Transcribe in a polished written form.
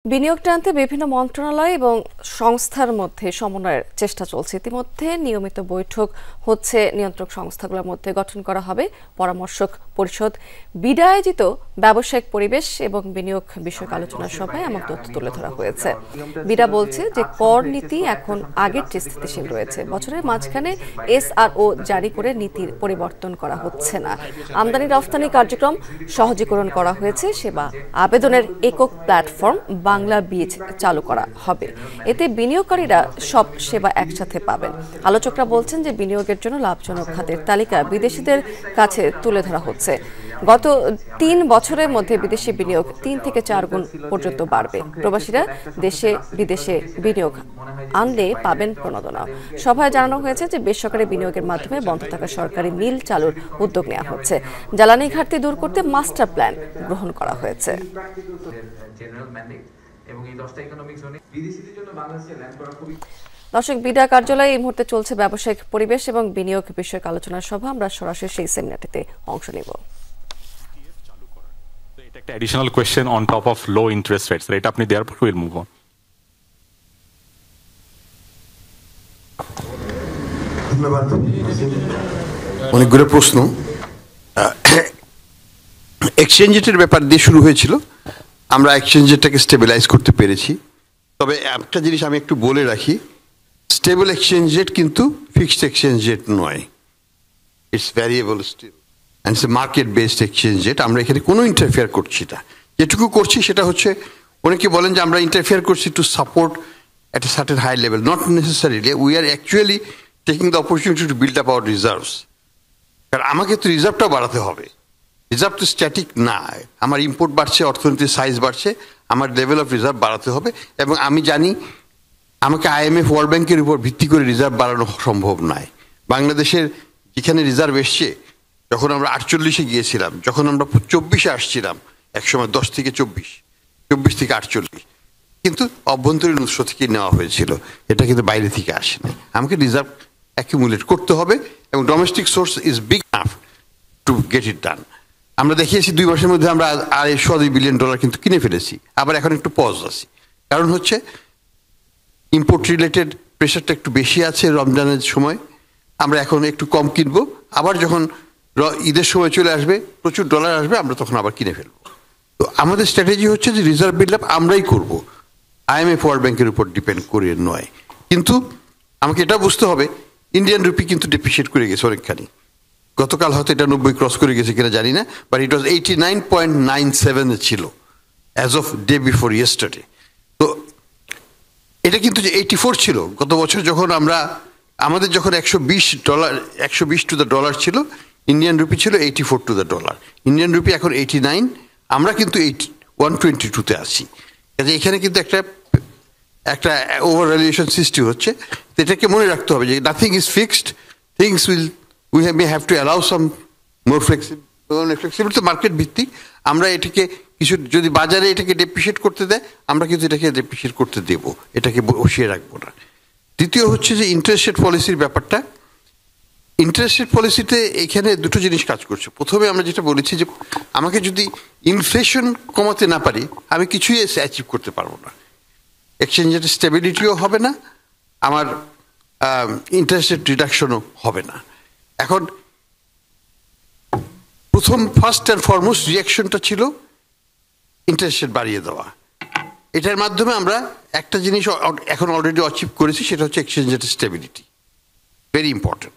বিনিয়োগ টানতে বিভিন্ন মন্ত্রণালয় এবং সংস্থার মধ্যে সমন্বয়ের চেষ্টা চলছে। ইতিমধ্যে নিয়মিত বৈঠক হচ্ছে। নিয়ন্ত্রক সংস্থাগুলোর মধ্যে গঠন করা হবে পরামর্শক পরিষদ। বিডা আয়োজিত ব্যবসায়িক পরিবেশ এবং বিনিয়োগ বিষয়ক আলোচনা সভায় এমন তথ্য তুলে ধরা হয়েছে। বিডা বলছে যে কর নীতি এখন আগের চেয়ে স্থিতিশীল রয়েছে। বছরের মাঝখানে এসআরও জারি করে নীতির পরিবর্তন করা হচ্ছে না। আমদানি রফতানি কার্যক্রম সহজীকরণ করা হয়েছে। সেবা আবেদনের একক প্ল্যাটফর্ম বাংলা বীজ চালু করা হবে। এতে বিনিয়োগকারীরা সব সেবা একসাথে পাবেন। আলোচকরা বলছেন যে বিনিয়োগের জন্য লাভজনক খাতের তালিকা বিদেশিদের কাছে তুলে ধরা হচ্ছে। গত ৩ বছরের মধ্যে বিদেশি বিনিয়োগ ৩ থেকে ৪ গুণ পর্যন্ত বাড়বে। প্রবাসীরা দেশে বিদেশে বিনিয়োগ আনলে পাবেন প্রণোদনা। সভায় জানানো হয়েছে যে বেসরকারি বিনিয়োগের মাধ্যমে বন্ধ থাকা সরকারি মিল চালুর উদ্যোগ নেওয়া হচ্ছে। জ্বালানি ঘাটতি দূর করতে মাস্টার প্ল্যান গ্রহণ করা হয়েছে। দর্শক, বিডা কার্যালয়ে এই মুহূর্তে চলছে ব্যবসায়িক পরিবেশ এবং বিনিয়োগ বিষয়ক আলোচনা সভা। আমরা সরাসরি সেই সেমিনারটিতে অংশ নিব। এটা একটা additional question on top of low interest rates. এটা আপনি দেওয়ার পর উইল মুভ অন। ধন্যবাদ। অনেকগুলো প্রশ্ন। এক্সচেঞ্জ রেটের ব্যাপার দিয়ে শুরু হয়েছিল। আমরা এক্সচেঞ্জ রেটটাকে স্টেবিলাইজ করতে পেরেছি। তবে একটা জিনিস আমি একটু বলে রাখি, স্টেবল এক্সচেঞ্জ রেট কিন্তু ফিক্সড এক্সচেঞ্জ রেট নয়। It's variable steel and it's market based exchange rate. আমরা এখানে কোনো ইন্টারফেয়ার করছি না। যেটুকু করছি সেটা হচ্ছে, অনেকে বলেন যে আমরা ইন্টারফেয়ার করছি to support at a certain high level. Not necessarily. We are actually taking the opportunity to build up our reserves. কারণ আমাকে তো রিজার্ভটাও বাড়াতে হবে। রিজার্ভ তো স্ট্যাটিক না। আমার ইম্পোর্ট বাড়ছে, অর্থনীতির সাইজ বাড়ছে, আমার লেভেল অফ রিজার্ভ বাড়াতে হবে। এবং আমি জানি আমাকে আইএমএফ ওয়ার্ল্ড ব্যাংকের উপর ভিত্তি করে রিজার্ভ বাড়ানো সম্ভব নয়। বাংলাদেশের যেখানে রিজার্ভ এসছে, যখন আমরা 48-এ গিয়েছিলাম, যখন আমরা 24-এ আসছিলাম, একসময় 10 থেকে 24 থেকে 48, কিন্তু অভ্যন্তরীণ উৎস থেকে নেওয়া হয়েছিল। এটা কিন্তু বাইরে থেকে আসেনি। আমাকে রিজার্ভ অ্যাকিউমুলেট করতে হবে এবং domestic source is big enough to get it done. আমরা দেখিয়েছি 2 মাসের মধ্যে আমরা $2.25 বিলিয়ন কিন্তু কিনে ফেলেছি। আবার এখন একটু পজ আছে। কারণ হচ্ছে ইম্পোর্ট রিলেটেড প্রেশারটা একটু বেশি আছে রমজানের সময়। আমরা এখন একটু কম কিনবো। আবার যখন ঈদের সময় চলে আসবে, প্রচুর ডলার আসবে, আমরা তখন আবার কিনে ফেলবো। তো আমাদের স্ট্র্যাটেজি হচ্ছে যে রিজার্ভ বিল্ড আপ আমরাই করবো, আইএমএফ ওয়ার্ল্ড ব্যাংকের উপর ডিপেন্ড করে নয়। কিন্তু আমাকে এটা বুঝতে হবে, ইন্ডিয়ান রুপি কিন্তু ডেপ্রিশিয়েট করে গেছে অনেকখানি। গতকাল হয়তো এটা 90 ক্রস করে গেছে কিনা জানি না, বাট ইট ওয়াজ 89.97 ছিল as off day before yesterday. তো এটা কিন্তু যে 84 ছিল গত বছর, যখন আমাদের যখন $120 টু দ্য ডলার ছিল, ইন্ডিয়ান রুপি ছিল 84 to the dollar. Indian rupee এখন 89, আমরা কিন্তু 122-তে আছি। এখানে কিন্তু একটা ওভার ভ্যালুয়েশন সৃষ্টি হচ্ছে। এটাকে মনে রাখতে হবে যে nothing is fixed, things we may have to allow some more flexibility. Market ভিত্তিক আমরা এটাকে কিছু, যদি বাজারে এটাকে ডেপ্রিশিয়েট করতে দেয়, আমরা কিন্তু এটাকে ডেপ্রিশিয়েট করতে দেব, এটাকে বসিয়ে রাখবো না। দ্বিতীয় হচ্ছে যে ইন্টারেস্ট রেট পলিসির ব্যাপারটা। ইন্টারেস্ট রেট পলিসিতে এখানে দুটো জিনিস কাজ করছে। প্রথমে আমরা যেটা বলেছি যে আমাকে যদি ইনফ্লেশন কমাতে না পারি, আমি কিছুই অ্যাচিভ করতে পারবো না। এক্সচেঞ্জ রেটের স্টেবিলিটিও হবে না, আমার ইন্টারেস্ট রেট রিডাকশনও হবে না। এখন ফার্স্ট অ্যান্ড ফরমোস্ট রিয়াকশনটা ছিল ইন্টারেস্ট রেট বাড়িয়ে দেওয়া। এটার মাধ্যমে আমরা একটা জিনিস এখন অলরেডি অ্যাচিভ করেছি, সেটা হচ্ছে এক্সচেঞ্জ রেটের স্টেবিলিটি। Very important.